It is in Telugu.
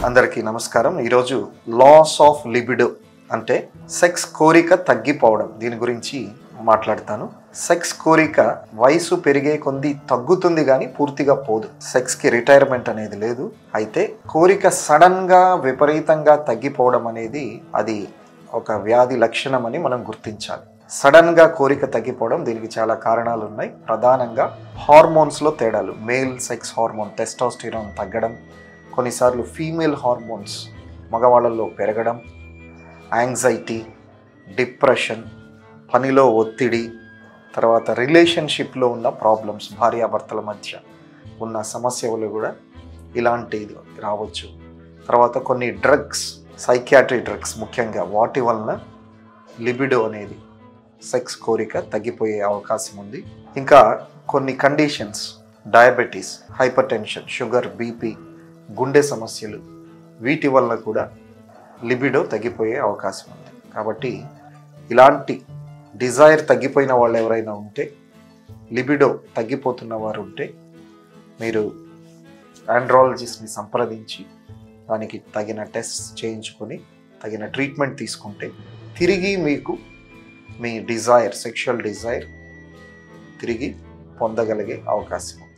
అందరికీ నమస్కారం. ఈరోజు లాస్ ఆఫ్ లిబిడో అంటే సెక్స్ కోరిక తగ్గిపోవడం దీని గురించి మాట్లాడతాను. సెక్స్ కోరిక వయసు పెరిగే కొద్దీ తగ్గుతుంది కానీ పూర్తిగా పోదు. సెక్స్కి రిటైర్మెంట్ అనేది లేదు. అయితే కోరిక సడన్గా విపరీతంగా తగ్గిపోవడం అనేది అది ఒక వ్యాధి లక్షణం అని మనం గుర్తించాలి. సడన్గా కోరిక తగ్గిపోవడం దీనికి చాలా కారణాలు ఉన్నాయి. ప్రధానంగా హార్మోన్స్లో తేడాలు, మేల్ సెక్స్ హార్మోన్ టెస్టోస్టిరాన్ తగ్గడం, కొన్నిసార్లు ఫీమేల్ హార్మోన్స్ మగవాళ్ళల్లో పెరగడం, యాంగ్జైటీ, డిప్రెషన్, పనిలో ఒత్తిడి, తర్వాత రిలేషన్షిప్లో ఉన్న ప్రాబ్లమ్స్, భార్యాభర్తల మధ్య ఉన్న సమస్యలు కూడా ఇలాంటిది రావచ్చు. తర్వాత కొన్ని డ్రగ్స్, సైకియాట్రీ డ్రగ్స్ ముఖ్యంగా, వాటి వలన లిబిడో అనేది సెక్స్ కోరిక తగ్గిపోయే అవకాశం ఉంది. ఇంకా కొన్ని conditions, diabetes, hyper tension, sugar, BP, గుండె సమస్యలు, వీటి వల్ల కూడా లిబిడో తగ్గిపోయే అవకాశం ఉంది. కాబట్టి ఇలాంటి డిజైర్ తగ్గిపోయిన వాళ్ళు ఎవరైనా ఉంటే, లిబిడో తగ్గిపోతున్న వారు ఉంటే, మీరు ఆండ్రాలజిస్ట్ని సంప్రదించి దానికి తగిన టెస్ట్ చేయించుకొని తగిన ట్రీట్మెంట్ తీసుకుంటే తిరిగి మీకు మీ డిజైర్, సెక్షువల్ డిజైర్ తిరిగి పొందగలిగే అవకాశం ఉంది.